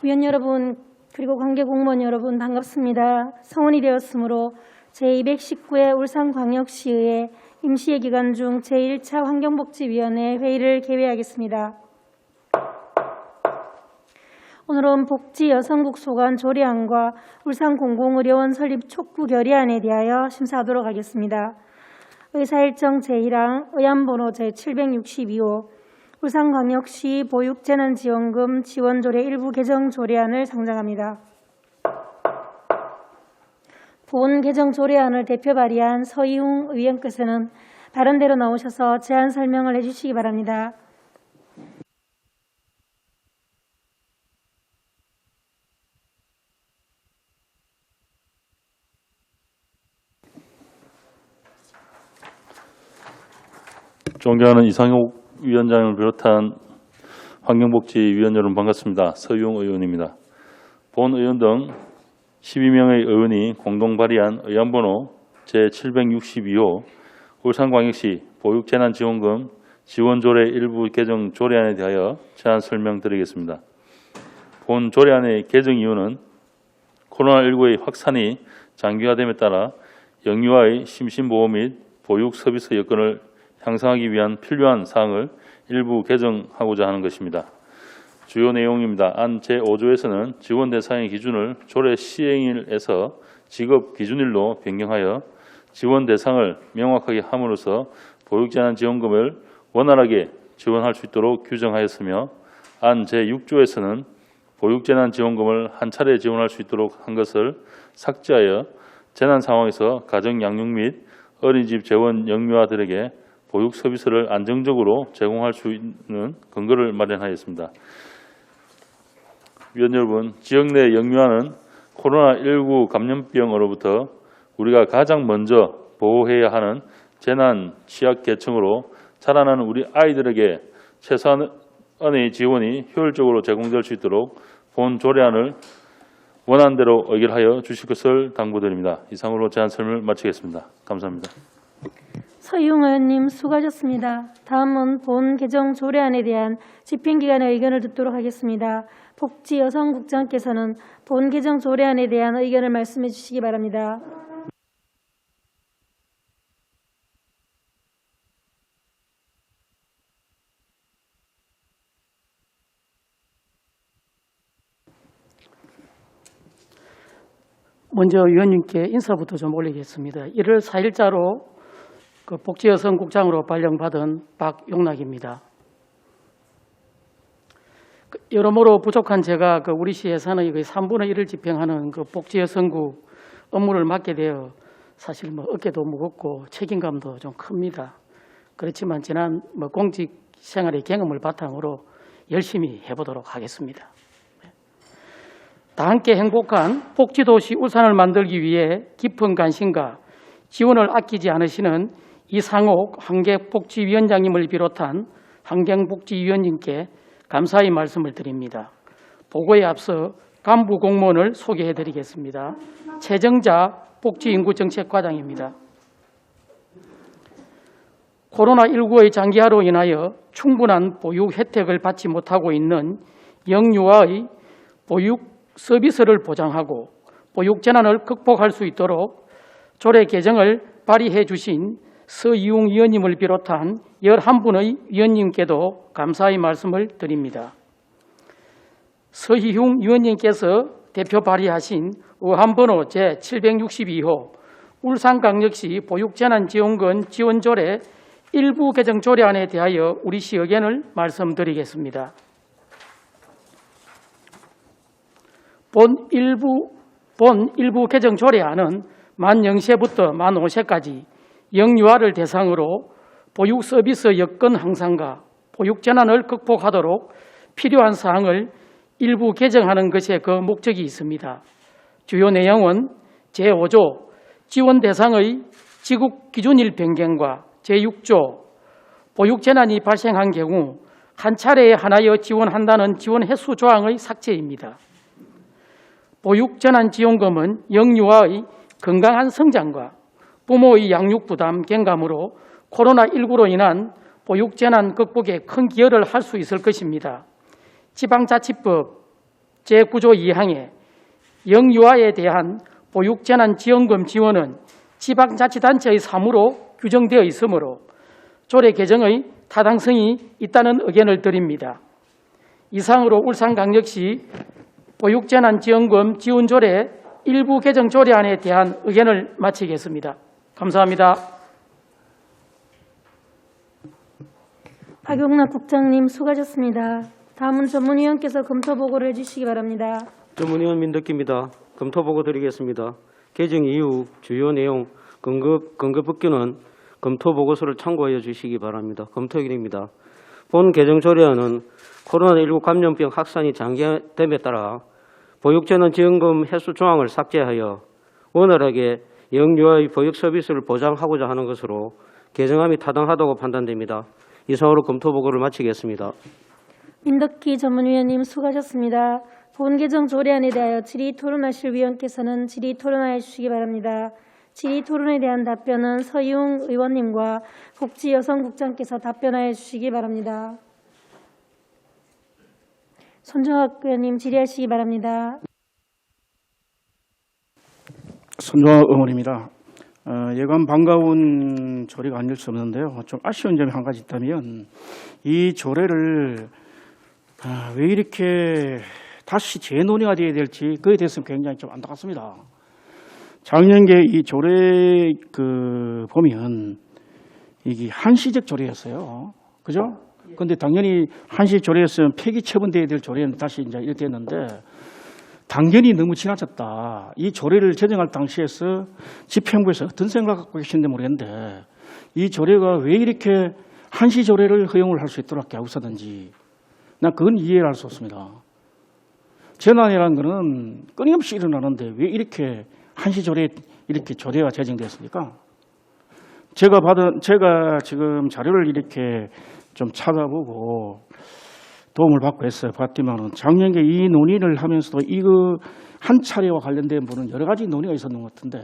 위원 여러분 그리고 관계 공무원 여러분 반갑습니다. 성원이 되었으므로 제219회 울산광역시의회 임시회 기간 중 제1차 환경복지위원회 회의를 개회하겠습니다. 오늘은 복지여성국 소관 조례안과 울산공공의료원 설립 촉구 결의안에 대하여 심사하도록 하겠습니다. 의사일정 제1항 의안번호 제762호 울산광역시 보육재난지원금 지원조례 일부 개정 조례안을 상정합니다. 본 개정 조례안을 대표 발의한 서희웅 의원께서는 발언대로 나오셔서 제안 설명을 해주시기 바랍니다. 존경하는 이상욱 위원장을 비롯한 환경복지위원 여러분 반갑습니다. 서희웅 의원입니다. 본 의원 등 12명의 의원이 공동 발의한 의안번호 제762호 울산광역시 보육재난지원금 지원조례 일부 개정 조례안에 대하여 제안 설명드리겠습니다. 본 조례안의 개정 이유는 코로나19의 확산이 장기화됨에 따라 영유아의 심신보호 및 보육 서비스 여건을 향상하기 위한 필요한 사항을 일부 개정하고자 하는 것입니다. 주요 내용입니다. 안 제5조에서는 지원 대상의 기준을 조례 시행일에서 직업 기준일로 변경하여 지원 대상을 명확하게 함으로써 보육재난지원금을 원활하게 지원할 수 있도록 규정하였으며, 안 제6조에서는 보육재난지원금을 한 차례 지원할 수 있도록 한 것을 삭제하여 재난 상황에서 가정 양육 및 어린이집 재원 영유아들에게 보육 서비스를 안정적으로 제공할 수 있는 근거를 마련하였습니다. 위원 여러분, 지역 내 영유아는 코로나19 감염병으로부터 우리가 가장 먼저 보호해야 하는 재난 취약계층으로 자라나는 우리 아이들에게 최소한의 지원이 효율적으로 제공될 수 있도록 본 조례안을 원안대로 의결하여 주실 것을 당부드립니다. 이상으로 제안 설명을 마치겠습니다. 감사합니다. 서희웅 의원님 수고하셨습니다. 다음은 본 개정 조례안에 대한 집행기관의 의견을 듣도록 하겠습니다. 복지여성국장께서는 본 개정 조례안에 대한 의견을 말씀해 주시기 바랍니다. 먼저 위원님께 인사부터 좀 올리겠습니다. 1월 4일자로 복지여성국장으로 발령받은 박용락입니다. 여러모로 부족한 제가 우리 시 예산의 거의 3분의 1을 집행하는 복지여성국 업무를 맡게 되어 사실 어깨도 무겁고 책임감도 좀 큽니다. 그렇지만 지난 공직 생활의 경험을 바탕으로 열심히 해보도록 하겠습니다. 다 함께 행복한 복지도시 울산을 만들기 위해 깊은 관심과 지원을 아끼지 않으시는 이상옥 환경복지위원장님을 비롯한 환경복지위원님께 감사의 말씀을 드립니다. 보고에 앞서 간부 공무원을 소개해 드리겠습니다. 최정자 복지인구정책과장입니다. 코로나19의 장기화로 인하여 충분한 보육 혜택을 받지 못하고 있는 영유아의 보육 서비스를 보장하고 보육 재난을 극복할 수 있도록 조례 개정을 발의해 주신 서희웅 위원님을 비롯한 11분의 위원님께도 감사의 말씀을 드립니다. 서희웅 위원님께서 대표 발의하신 의안번호 제762호 울산광역시 보육재난지원금 지원조례 일부 개정 조례안에 대하여 우리 시 의견을 말씀드리겠습니다. 본 일부 개정 조례안은 만 0세부터 만 5세까지 영유아를 대상으로 보육 서비스 여건 향상과 보육 재난을 극복하도록 필요한 사항을 일부 개정하는 것에 그 목적이 있습니다. 주요 내용은 제5조 지원 대상의 지급 기준일 변경과 제6조 보육 재난이 발생한 경우 한 차례에 하나여 지원한다는 지원 횟수 조항의 삭제입니다. 보육 재난 지원금은 영유아의 건강한 성장과 부모의 양육 부담 경감으로 코로나19로 인한 보육 재난 극복에 큰 기여를 할 수 있을 것입니다. 지방자치법 제9조 2항에 영유아에 대한 보육재난지원금 지원은 지방자치단체의 사무로 규정되어 있으므로 조례 개정의 타당성이 있다는 의견을 드립니다. 이상으로 울산광역시 보육재난지원금 지원조례 일부 개정 조례안에 대한 의견을 마치겠습니다. 감사합니다. 박용락 국장님 수고하셨습니다. 다음은 전문위원께서 검토 보고를 해주시기 바랍니다. 전문위원 민덕기입니다. 검토 보고 드리겠습니다. 개정 이후 주요 내용 근거법규는 검토 보고서를 참고하여 주시기 바랍니다. 검토일입니다. 본 개정 조례안은 코로나19 감염병 확산이 장기화됨에 따라 보육재난지원금 해소 조항을 삭제하여 원활하게 영유아의 보육 서비스를 보장하고자 하는 것으로 개정함이 타당하다고 판단됩니다. 이상으로 검토 보고를 마치겠습니다. 민덕기 전문위원님 수고하셨습니다. 본 개정 조례안에 대하여 질의 토론하실 위원께서는 질의 토론하여 주시기 바랍니다. 질의 토론에 대한 답변은 서희웅 의원님과 복지여성국장께서 답변하여 주시기 바랍니다. 손정학 의원님 질의하시기 바랍니다. 손정학 의원입니다. 예감 반가운 조례가 아닐 수 없는데요. 좀 아쉬운 점이 한 가지 있다면 이 조례를 왜 이렇게 다시 재논의가 되어야 될지 그에 대해서는 굉장히 좀 안타깝습니다. 작년에 이 조례 보면 이게 한시적 조례였어요. 그죠? 근데 당연히 한시 조례였으면 폐기 처분돼야 될 조례는 다시 이제 이렇게 됐는데 당연히 너무 지나쳤다. 이 조례를 제정할 당시에서 집행부에서 어떤 생각을 갖고 계신지 모르겠는데 이 조례가 왜 이렇게 한시 조례를 허용을 할 수 있도록 하고 있었는지 난 그건 이해를 할 수 없습니다. 재난이라는 거는 끊임없이 일어나는데 왜 이렇게 한시 조례 이렇게 조례가 제정됐습니까? 제가 지금 자료를 이렇게 좀 찾아보고 도움을 받고 했어요. 봤더니만은 작년에 이 논의를 하면서도 이거 한 차례와 관련된 부분은 여러 가지 논의가 있었는 것 같은데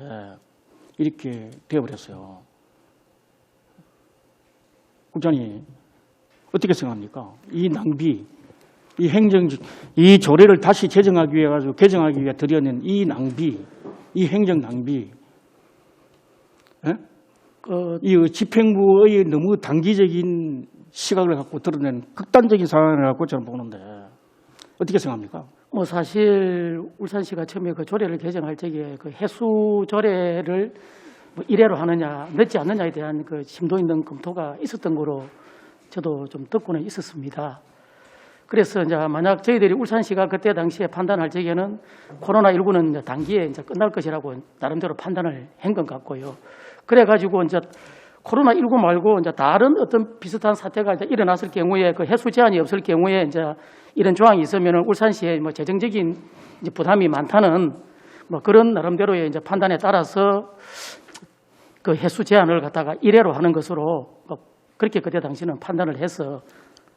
이렇게 되어버렸어요. 국장님 어떻게 생각합니까? 이 낭비, 이 조례를 다시 제정하기 위해 가지고 개정하기 위해 들여낸 이 낭비, 이 행정 낭비, 이 집행부의 너무 단기적인 시각을 갖고 드러낸 극단적인 상황이라고 저는 보는데 어떻게 생각합니까? 사실 울산시가 처음에 그 조례를 개정할 적에 그 해수 조례를 이래로 하느냐 늦지 않느냐에 대한 그 심도 있는 검토가 있었던 거로 저도 좀 듣고는 있었습니다. 그래서 이제 만약 저희들이 울산시가 그때 당시에 판단할 적에는 코로나19는 이제 단기에 이제 끝날 것이라고 나름대로 판단을 한 것 같고요. 그래가지고 이제 코로나19 말고 이제 다른 어떤 비슷한 사태가 이제 일어났을 경우에 그 해수 제한이 없을 경우에 이제 이런 조항이 있으면은 울산시에 뭐 재정적인 이제 부담이 많다는 뭐 그런 나름대로의 이제 판단에 따라서 그 해수 제한을 갖다가 일회로 하는 것으로 뭐 그렇게 그때 당시는 판단을 해서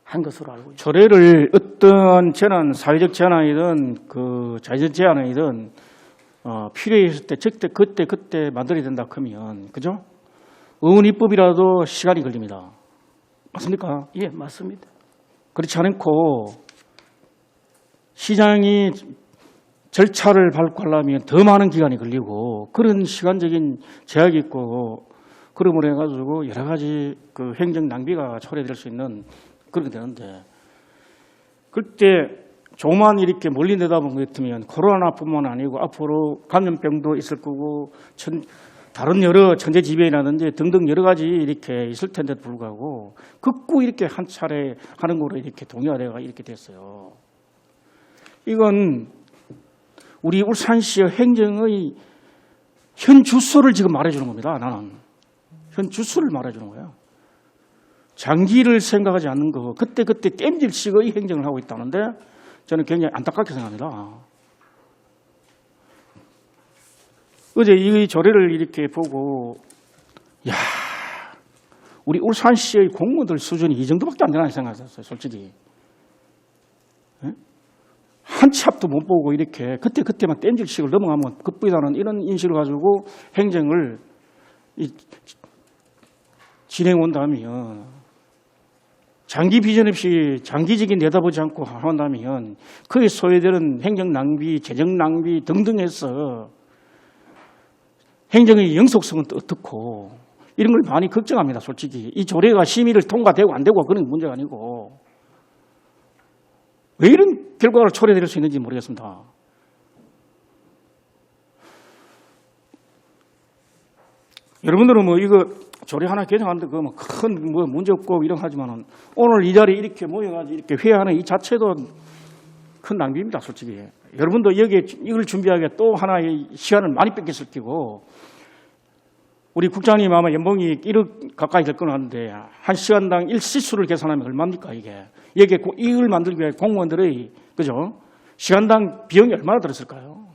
한 것으로 알고 있습니다. 조례를 어떤 재난, 사회적 재난이든 그 자연적 재난이든 필요했을 때 적대 그때 만들어야 된다 하면 그죠? 의원입법이라도 시간이 걸립니다. 맞습니까? 예, 맞습니다. 그렇지 않고 시장이 절차를 밟고 하려면 더 많은 기간이 걸리고 그런 시간적인 제약이 있고 그러므로 해가지고 여러 가지 그 행정 낭비가 초래될 수 있는 그렇게 되는데 그때 조만 이렇게 멀리 내다본 것 같으면 코로나뿐만 아니고 앞으로 감염병도 있을 거고 다른 여러 천재지변이라든지 등등 여러 가지 이렇게 있을 텐데도 불구하고 극구 이렇게 한 차례 하는 거로 이렇게 동의가 이렇게 됐어요. 이건 우리 울산시의 행정의 현 주소를 지금 말해주는 겁니다. 나는 현 주소를 말해주는 거예요. 장기를 생각하지 않는 거 그때 땜질식의 행정을 하고 있다는데 저는 굉장히 안타깝게 생각합니다. 어제 이 조례를 이렇게 보고 야 우리 울산시의 공무원들 수준이 이 정도밖에 안 되나 생각했어요. 솔직히. 한 치 앞도 못 보고 이렇게 그때만 땜질식을 넘어가면 급부이다는 이런 인식을 가지고 행정을 진행해 온다면 장기 비전 없이 장기적인 내다보지 않고 한다면 그에 소외되는 행정 낭비, 재정 낭비 등등 해서 행정의 영속성은 또 어떻고 이런 걸 많이 걱정합니다. 솔직히 이 조례가 심의를 통과되고 안 되고 그런 문제가 아니고 왜 이런 결과를 초래될 수 있는지 모르겠습니다. 여러분들은 뭐 이거 조례 하나 개정하는데 그거 뭐 큰 뭐 문제 없고 이런 하지만은 오늘 이 자리에 이렇게 모여가지고 이렇게 회의하는 이 자체도 큰 낭비입니다. 솔직히 여러분도 여기에 이걸 준비하기에 또 하나의 시간을 많이 뺏겼을 거고 우리 국장님 아마 연봉이 1억 가까이 될 거는 한데 한 시간당 1시수를 계산하면 얼마입니까 이게 여기에 이걸 만들기 위해 공무원들의 그죠 시간당 비용이 얼마나 들었을까요?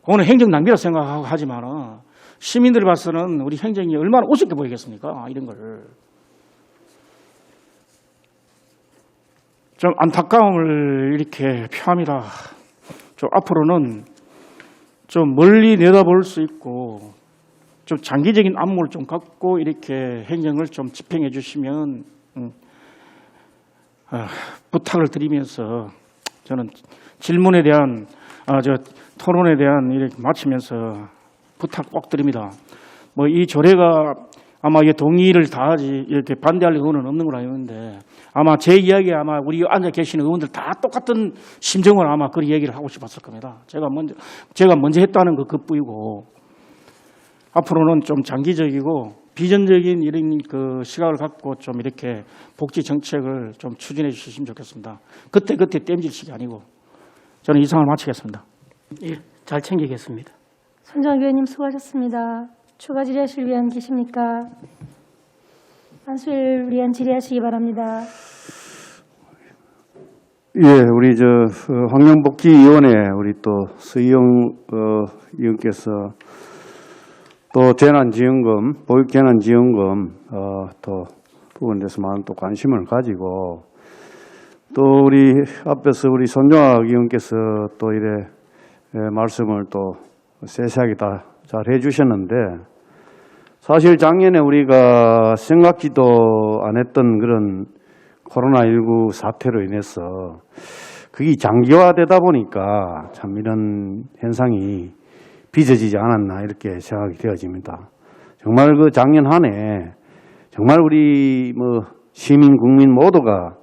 그거는 행정 낭비라 생각하고 하지만은 시민들 봐서는 우리 행정이 얼마나 우습게 보이겠습니까? 이런 걸. 좀 안타까움을 이렇게 표합니다. 좀 앞으로는 좀 멀리 내다볼 수 있고 좀 장기적인 안목을 좀 갖고 이렇게 행정을 좀 집행해 주시면 부탁을 드리면서 저는 질문에 대한 토론에 대한 이렇게 마치면서 부탁 꼭 드립니다. 뭐 이 조례가 아마 이게 동의를 다 하지 이렇게 반대할 의원은 없는 걸로 알고 있는데 아마 제 이야기에 아마 우리 앉아 계시는 의원들 다 똑같은 심정으로 아마 그 얘기를 하고 싶었을 겁니다. 제가 먼저 했다는 거 그뿐이고 앞으로는 좀 장기적이고 비전적인 이런 그 시각을 갖고 좀 이렇게 복지 정책을 좀 추진해 주시면 좋겠습니다. 그때 땜질식이 아니고 저는 이상을 마치겠습니다. 예, 잘 챙기겠습니다. 손정학 의원님 수고하셨습니다. 추가 질의하실 위원 계십니까? 안수일 위원 질의하시기 바랍니다. 예, 우리 환경복지위원회 우리 또 서희영 의원께서 또 재난지원금, 보육재난지원금 또 부분에 대해서 많은 또 관심을 가지고 또 우리 앞에서 우리 손정학 의원께서 또 이래 말씀을 또 세세하게 다 잘 해주셨는데 사실 작년에 우리가 생각지도 안 했던 그런 코로나19 사태로 인해서 그게 장기화되다 보니까 참 이런 현상이 빚어지지 않았나 이렇게 생각이 되어집니다. 정말 그 작년 한 해 정말 우리 뭐 시민 국민 모두가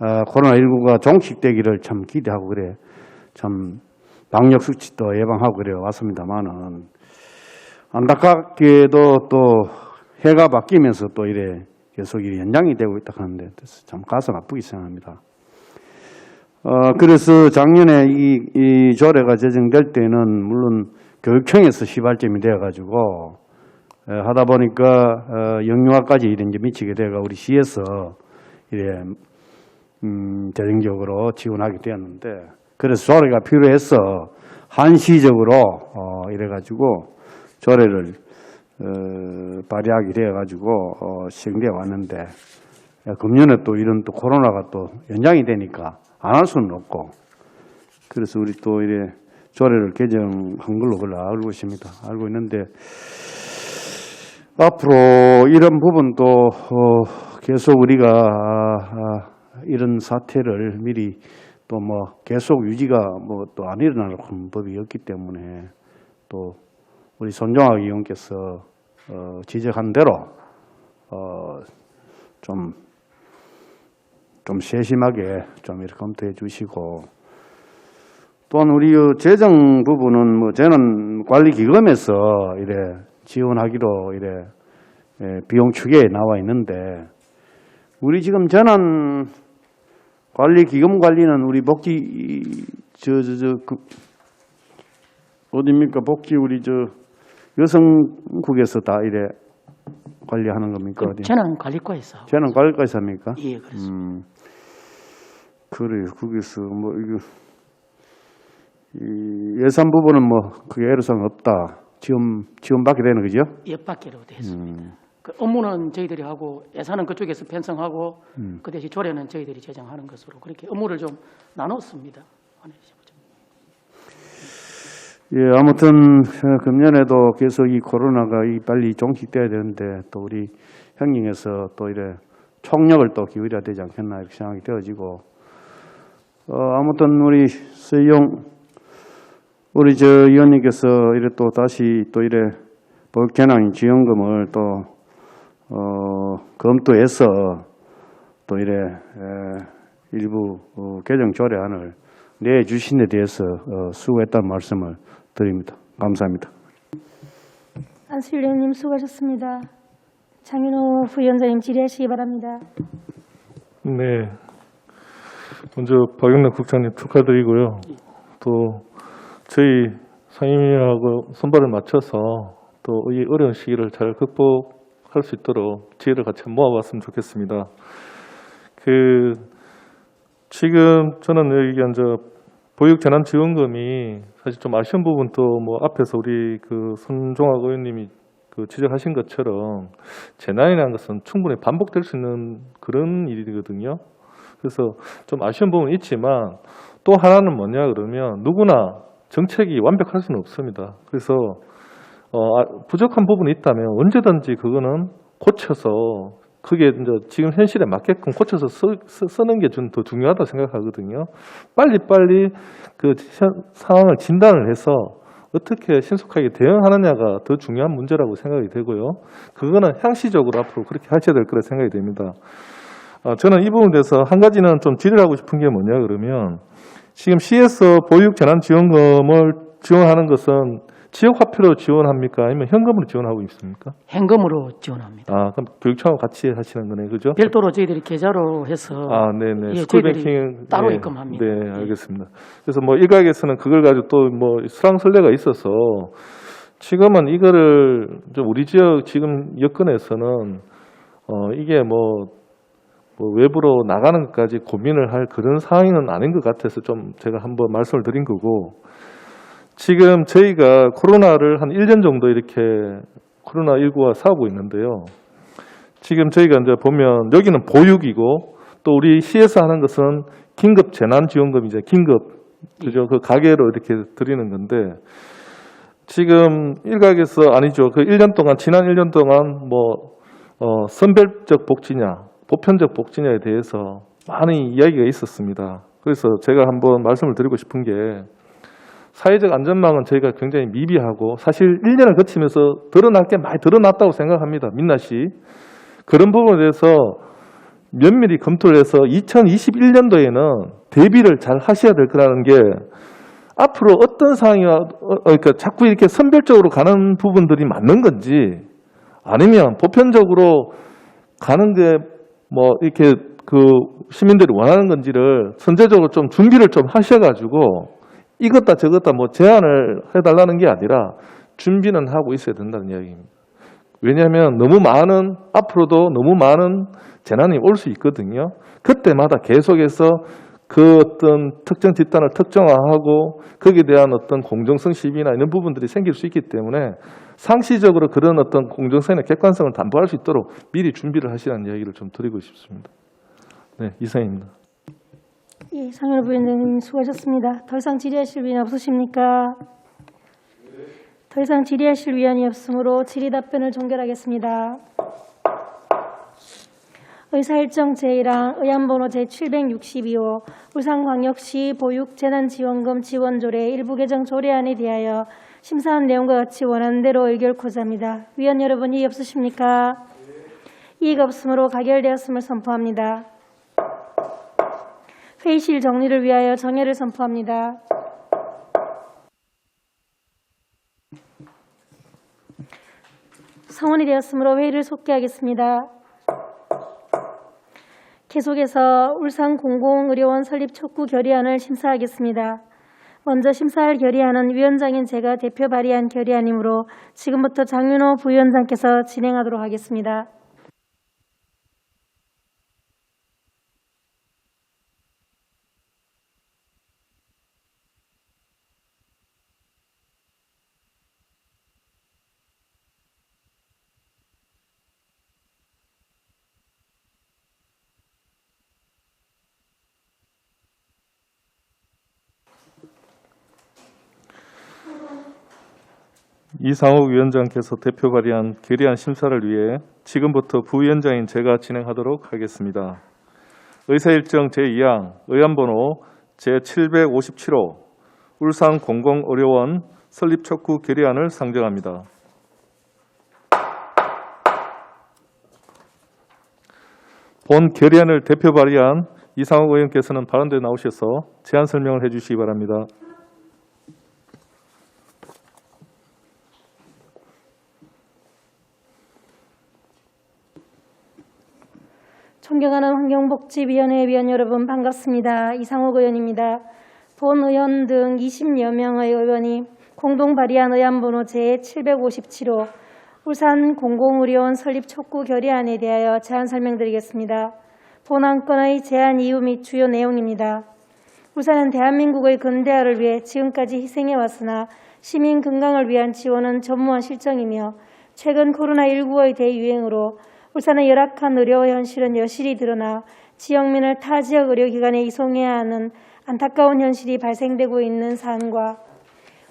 코로나19가 종식되기를 참 기대하고 그래 참 방역 수칙도 예방하고 그래 왔습니다만은 안타깝게도 또 해가 바뀌면서 또 이래 계속 연장이 되고 있다 하는데 참 가슴 아프게 생각합니다. 그래서 작년에 이 조례가 제정될 때는 물론 교육청에서 시발점이 되어가지고 하다 보니까 영유아까지 이제 미치게 돼가 우리 시에서 이래 재정적으로 지원하게 되었는데 그래서 조례가 필요해서 한시적으로 이래가지고 조례를 발의하게 되어가지고 시행되어 왔는데 금년에 또 이런 또 코로나가 또 연장이 되니까 안 할 수는 없고 그래서 우리 또 이래 조례를 개정한 걸로 알고 있습니다. 알고 있는데 앞으로 이런 부분도 계속 우리가 이런 사태를 미리 또 뭐 계속 유지가 뭐 또 안 일어날 법이 없기 때문에 또 우리 손정학 의원께서 지적한 대로 좀 세심하게 좀 이렇게 검토해 주시고 또한 우리 재정 부분은 뭐 재난관리기금에서 이래 지원하기로 이래 비용 추계에 나와 있는데 우리 지금 재난관리기금 관리는 우리 복지 어디입니까? 복지 우리 여성국에서 다 이래 관리하는 겁니까? 어디? 재난관리과에서. 재난관리과에서 합니까? 예, 그렇습니다. 그래요. 거기서 뭐 이거 이 예산 부분은 뭐 그게 애로사항 없다. 지원받게 되는 거죠? 예, 받기로 되어 있습니다. 그 업무는 저희들이 하고 예산은 그쪽에서 편성하고 그 대신 조례는 저희들이 제정하는 것으로 그렇게 업무를 좀 나눴습니다. 예, 아무튼 금년에도 계속 이 코로나가 빨리 종식돼야 되는데 또 우리 형님에서 또 이래 총력을 또 기울여야 되지 않겠나 이렇게 생각이 되어지고 아무튼 우리 서희용 우리 의원님께서 이래 또 다시 또 이래 보육재난 지원금을 또 검토해서 또 이래 일부 개정 조례안을 내주신 데 대해서 수고했다는 말씀을 드립니다. 감사합니다. 안수일 의원님 수고하셨습니다. 장윤호 부위원장님 질의하시기 바랍니다. 네. 먼저 박영락 국장님 축하드리고요. 또 저희 상임위하고 손발을 맞춰서 또 이 어려운 시기를 잘 극복할 수 있도록 지혜를 같이 모아봤으면 좋겠습니다. 지금 저는 여기 보육재난지원금이 사실 좀 아쉬운 부분도 뭐 앞에서 우리 손종학 의원님이 지적하신 것처럼 재난이라는 것은 충분히 반복될 수 있는 그런 일이거든요. 그래서 좀 아쉬운 부분은 있지만 또 하나는 뭐냐 그러면 누구나 정책이 완벽할 수는 없습니다. 그래서 부족한 부분이 있다면 언제든지 그거는 고쳐서 그게 이제 지금 현실에 맞게끔 고쳐서 쓰는 게 좀 더 중요하다고 생각하거든요. 빨리빨리 그 상황을 진단을 해서 어떻게 신속하게 대응하느냐가 더 중요한 문제라고 생각이 되고요. 그거는 향시적으로 앞으로 그렇게 하셔야 될 거라 생각이 됩니다. 저는 이 부분에 대해서 한 가지는 좀 질의를 하고 싶은 게 뭐냐 그러면 지금 시에서 보육재난지원금을 지원하는 것은 지역화폐로 지원합니까? 아니면 현금으로 지원하고 있습니까? 현금으로 지원합니다. 그럼 교육청하고 같이 하시는 거네요, 그죠? 별도로 저희들이 계좌로 해서 네네. 예, 스쿨뱅킹 저희들이 따로 입금합니다. 네, 알겠습니다. 그래서 뭐 일각에서는 그걸 가지고 또 뭐 수랑설레가 있어서 지금은 이거를 좀 우리 지역 지금 여건에서는 이게 뭐 외부로 나가는 것까지 고민을 할 그런 상황은 아닌 것 같아서 좀 제가 한번 말씀을 드린 거고. 지금 저희가 코로나를 한 1년 정도 이렇게 코로나19와 싸우고 있는데요. 지금 저희가 이제 보면 여기는 보육이고 또 우리 시에서 하는 것은 긴급 재난지원금이죠. 긴급. 그죠? 그 가계로 이렇게 드리는 건데 지금 일각에서 아니죠. 그 1년 동안, 지난 1년 동안 선별적 복지냐, 보편적 복지냐에 대해서 많은 이야기가 있었습니다. 그래서 제가 한번 말씀을 드리고 싶은 게 사회적 안전망은 저희가 굉장히 미비하고 사실 1년을 거치면서 드러날 게 많이 드러났다고 생각합니다. 민낯이. 그런 부분에 대해서 면밀히 검토를 해서 2021년도에는 대비를 잘 하셔야 될 거라는 게 앞으로 어떤 상황이 그러니까 자꾸 이렇게 선별적으로 가는 부분들이 맞는 건지 아니면 보편적으로 가는 게 이렇게 시민들이 원하는 건지를 선제적으로 좀 준비를 좀 하셔가지고 이것다 저것다 제안을 해달라는 게 아니라 준비는 하고 있어야 된다는 이야기입니다. 왜냐하면 앞으로도 너무 많은 재난이 올 수 있거든요. 그때마다 계속해서 그 어떤 특정 집단을 특정화하고 거기에 대한 어떤 공정성 시비나 이런 부분들이 생길 수 있기 때문에 상시적으로 그런 어떤 공정성이나 객관성을 담보할 수 있도록 미리 준비를 하시라는 이야기를 좀 드리고 싶습니다. 네, 이상입니다. 예, 상윤호 부위원장님 수고하셨습니다. 더 이상 질의하실 위원 없으십니까? 더 이상 질의하실 위원이 없으므로 질의 답변을 종결하겠습니다. 의사일정 제1항 의안번호 제762호 울산광역시 보육재난지원금 지원조례 일부 개정 조례안에 대하여 심사한 내용과 같이 원하는 대로 의결코자 합니다. 위원 여러분 이의 없으십니까? 이의가 없으므로 가결되었음을 선포합니다. 회의실 정리를 위하여 정회를 선포합니다. 성원이 되었으므로 회의를 속기하겠습니다. 계속해서 울산공공의료원 설립 촉구 결의안을 심사하겠습니다. 먼저 심사할 결의안은 위원장인 제가 대표 발의한 결의안이므로 지금부터 장윤호 부위원장께서 진행하도록 하겠습니다. 이상욱 위원장께서 대표 발의한 결의안 심사를 위해 지금부터 부위원장인 제가 진행하도록 하겠습니다. 의사일정 제2항 의안번호 제757호 울산공공의료원 설립 촉구 결의안을 상정합니다. 본 결의안을 대표 발의한 이상욱 의원께서는 발언대에 나오셔서 제안 설명을 해주시기 바랍니다. 존경하는 환경복지위원회 위원 여러분 반갑습니다. 이상욱 의원입니다. 본 의원 등 20여 명의 의원이 공동 발의한 의안번호 제757호 울산 공공의료원 설립 촉구 결의안에 대하여 제안 설명드리겠습니다. 본 안건의 제안 이유 및 주요 내용입니다. 울산은 대한민국의 근대화를 위해 지금까지 희생해왔으나 시민 건강을 위한 지원은 전무한 실정이며 최근 코로나19의 대유행으로 울산의 열악한 의료 현실은 여실히 드러나 지역민을 타 지역 의료기관에 이송해야 하는 안타까운 현실이 발생되고 있는 사안과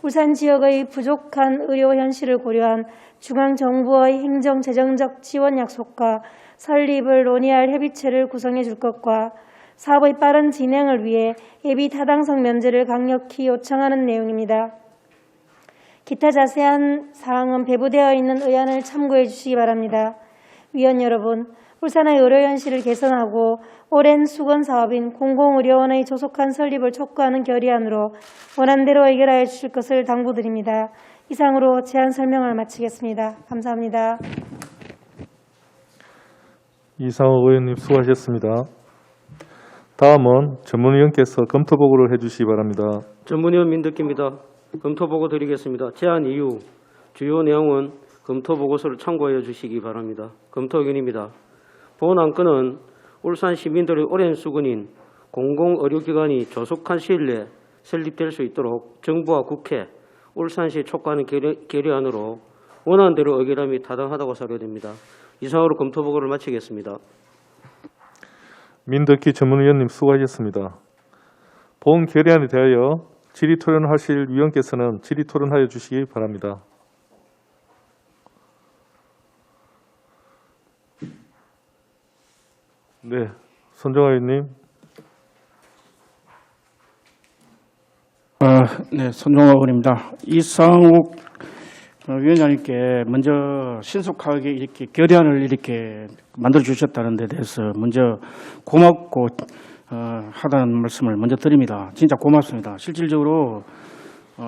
울산 지역의 부족한 의료 현실을 고려한 중앙정부의 행정 재정적 지원 약속과 설립을 논의할 협의체를 구성해 줄 것과 사업의 빠른 진행을 위해 예비 타당성 면제를 강력히 요청하는 내용입니다. 기타 자세한 사항은 배부되어 있는 의안을 참고해 주시기 바랍니다. 위원 여러분, 울산의 의료 현실을 개선하고 오랜 수건 사업인 공공의료원의 조속한 설립을 촉구하는 결의안으로 원안대로 의결하여 주실 것을 당부드립니다. 이상으로 제안 설명을 마치겠습니다. 감사합니다. 이상욱 의원님 수고하셨습니다. 다음은 전문위원께서 검토 보고를 해주시기 바랍니다. 전문위원 민덕기입니다. 검토 보고 드리겠습니다. 제안 이유, 주요 내용은 검토 보고서를 참고하여 주시기 바랍니다. 검토 의견입니다. 본 안건은 울산 시민들의 오랜 수건인 공공의료기관이 조속한 시일 내에 설립될 수 있도록 정부와 국회, 울산시 촉구하는 결의안으로 원안대로 의결함이 타당하다고 사료됩니다. 이상으로 검토 보고를 마치겠습니다. 민덕기 전문위원님 수고하셨습니다. 본 결의안에 대하여 질의토론하실 위원께서는 질의토론하여 주시기 바랍니다. 네, 손정아 의원님. 네, 손종호 의원입니다. 이상욱 위원장님께 먼저 신속하게 이렇게 결의안을 이렇게 만들어 주셨다는 데 대해서 먼저 고맙고 하다는 말씀을 먼저 드립니다. 진짜 고맙습니다. 실질적으로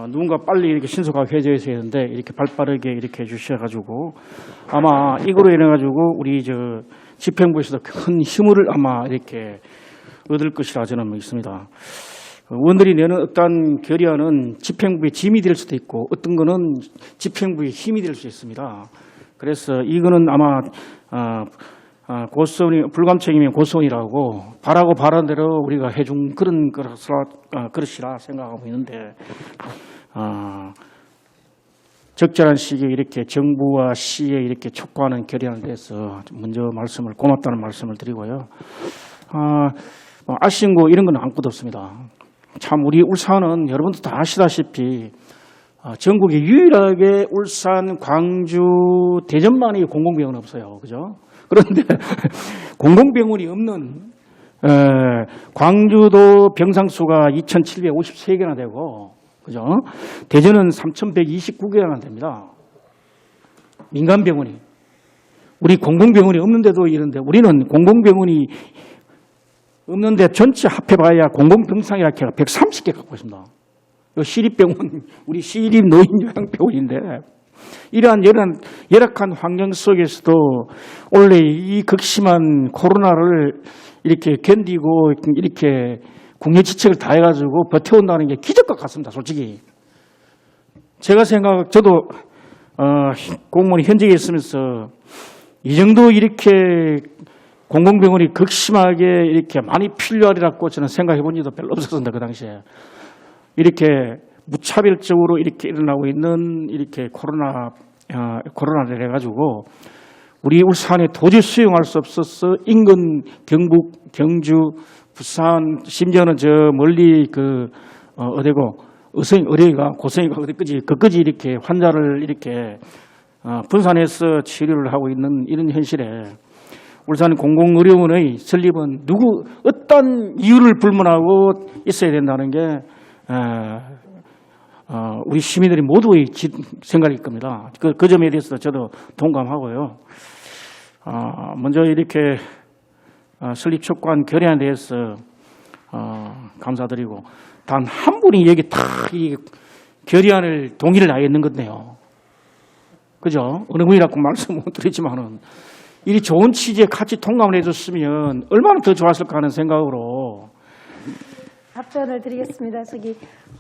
누군가 빨리 이렇게 신속하게 해줘야 되는데 이렇게 발빠르게 이렇게 해주셔가지고 아마 이거로 인해가지고 우리 집행부에서도 큰 힘을 아마 이렇게 얻을 것이라 저는 믿습니다. 의원들이 내는 어떤 결의안은 집행부의 짐이 될 수도 있고 어떤 거는 집행부의 힘이 될 수 있습니다. 그래서 이거는 아마 고소원이 불감책이면 고소원이라고 바라고 바란 대로 우리가 해준 그런 그릇이라 생각하고 있는데 적절한 시기에 이렇게 정부와 시에 이렇게 촉구하는 결의안에 대해서 먼저 고맙다는 말씀을 드리고요. 아쉬운 거 이런 건 아무것도 없습니다. 참 우리 울산은 여러분도 다 아시다시피 전국에 유일하게 울산, 광주, 대전만이 공공병원 없어요. 그죠? 그런데 공공병원이 없는 광주도 병상수가 2,753개나 되고 그죠? 대전은 3,129개나 됩니다. 민간병원이. 우리 공공병원이 없는데도 이런데 우리는 공공병원이 없는데 전체 합해봐야 공공병상이라 해가 130개 갖고 있습니다. 시립병원, 우리 시립노인요양병원인데 이러한 열악한 환경 속에서도 원래 이 극심한 코로나를 이렇게 견디고 이렇게 국내지책을 다 해가지고 버텨온다는 게 기적과 같습니다. 솔직히. 저도 공무원이 현직에 있으면서 이 정도 이렇게 공공병원이 극심하게 이렇게 많이 필요하리라고 저는 생각해 본 적도 별로 없었습니다. 그 당시에. 이렇게 무차별적으로 이렇게 일어나고 있는 이렇게 코로나를 해가지고 우리 울산에 도저히 수용할 수 없어서 인근 경북, 경주, 부산, 심지어는 저 멀리 어디고 의료가 고성이가 그까지 이렇게 환자를 이렇게 분산해서 치료를 하고 있는 이런 현실에 울산 공공의료원의 설립은 어떤 이유를 불문하고 있어야 된다는 게 우리 시민들이 모두의 생각일 겁니다. 그 점에 대해서 저도 동감하고요. 먼저 이렇게 설립 촉구한 결의안에 대해서 감사드리고 단 한 분이 여기 다 이 결의안을 동의를 다 했는 건데요. 그죠? 어느 분이라고 말씀 못 드리지만은 이 좋은 취지에 같이 통감을 해줬으면 얼마나 더 좋았을까 하는 생각으로 답변을 드리겠습니다.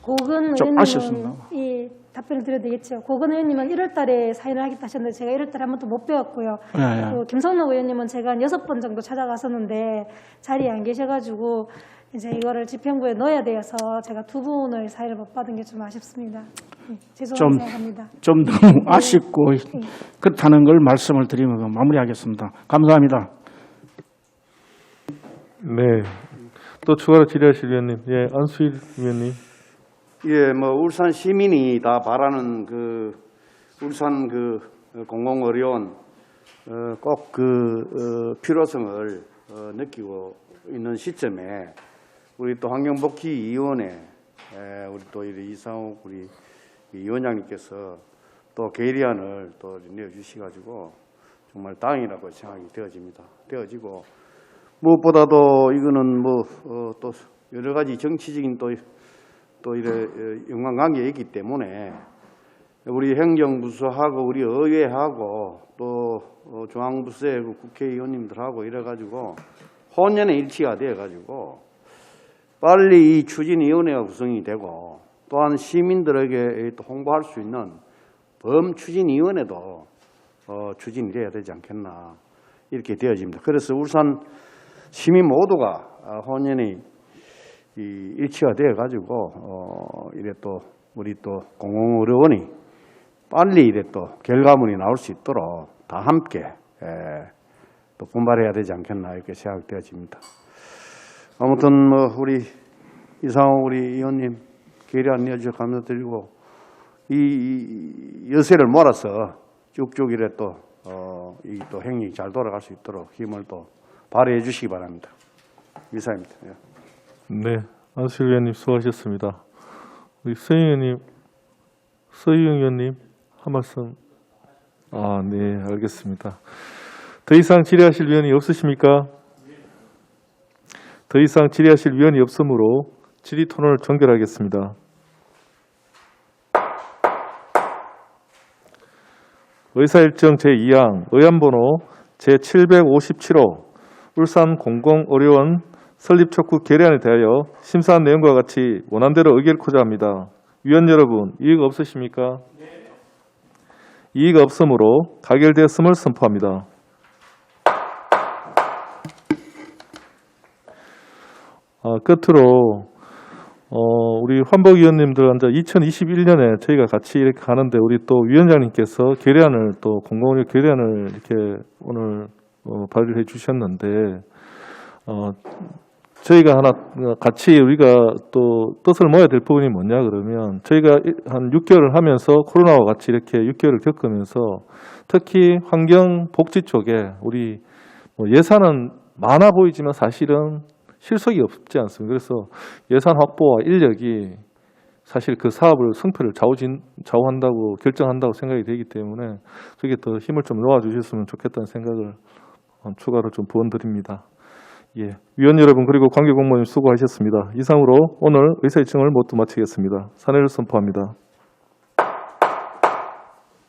고근 좀 아쉬웠습니다. 의원님은 이 답변을 드려도 되겠죠. 고근 의원님은 1월 달에 사인을 하겠다 하셨는데 제가 1월 달에 한 번도 못 배웠고요. 네. 또 김성록 의원님은 제가 한 6번 정도 찾아갔었는데 자리에 안 계셔가지고 이제 이거를 집행부에 넣어야 되어서 제가 2분을 사인을 못 받은 게 좀 아쉽습니다. 죄송하게 생각합니다. 좀 너무 아쉽고 그렇다는 걸 말씀을 드리면서 마무리하겠습니다. 감사합니다. 네. 또 추가로 질의하실 위원님, 예, 안수일 위원님. 예, 뭐 울산 시민이 다 바라는 그 울산 그 공공의료원 꼭 필요성을 느끼고 있는 시점에 우리 또 환경복지위원회 우리 또 이상욱 우리 위원장님께서 또 계리안을 또 내어주시가지고 정말 다행이라고 생각이 되어지고 무엇보다도 이거는 또 여러 가지 정치적인 또 이래 연관관계가 있기 때문에 우리 행정부서하고 우리 의회하고 또 중앙부서의 국회의원님들하고 이래가지고 혼연의 일치가 되어가지고 빨리 이 추진위원회가 구성이 되고 또한 시민들에게 또 홍보할 수 있는 범추진위원회도 추진이 돼야 되지 않겠나 이렇게 되어집니다. 그래서 울산 시민 모두가 혼연의 이 일치가 되어가지고 이래 또 우리 또 공공의료원이 빨리 이래 또 결과물이 나올 수 있도록 다 함께 또 분발해야 되지 않겠나 이렇게 생각되어집니다. 아무튼 우리 이상호 우리 의원님 계리안 내어주셔서 감사드리고 이 여세를 몰아서 쭉쭉 이래 또 이 또 행위 잘 돌아갈 수 있도록 힘을 또 발휘해 주시기 바랍니다. 이상입니다. 네, 안수일 위원님 수고하셨습니다. 우리 서희영 의원님 한 말씀. 네, 알겠습니다. 더 이상 질의하실 위원이 없으십니까? 더 이상 질의하실 위원이 없으므로 질의 토론을 종결하겠습니다. 의사일정 제2항 의안번호 제757호 울산 공공의료원 설립 촉구 결의안에 대하여 심사한 내용과 같이 원안대로 의결코자 합니다. 위원 여러분, 이의가 없으십니까? 이의가 없으므로 가결되었음을 선포합니다. 끝으로 우리 환복위원님들 앉아 2021년에 저희가 같이 이렇게 가는데 우리 또 위원장님께서 결의안을 또 공공의료 결의안을 이렇게 오늘 발의해 주셨는데 저희가 하나 같이 우리가 또 뜻을 모아야 될 부분이 뭐냐 그러면 저희가 한 6개월을 하면서 코로나와 같이 이렇게 6개월을 겪으면서 특히 환경 복지 쪽에 우리 예산은 많아 보이지만 사실은 실속이 없지 않습니까? 그래서 예산 확보와 인력이 사실 그 사업을 승패를 좌우한다고 결정한다고 생각이 되기 때문에 그게 더 힘을 좀 놓아주셨으면 좋겠다는 생각을 추가로 좀 부원드립니다. 예, 위원 여러분 그리고 관계공무원님 수고하셨습니다. 이상으로 오늘 의사일정을 모두 마치겠습니다. 사내를 선포합니다.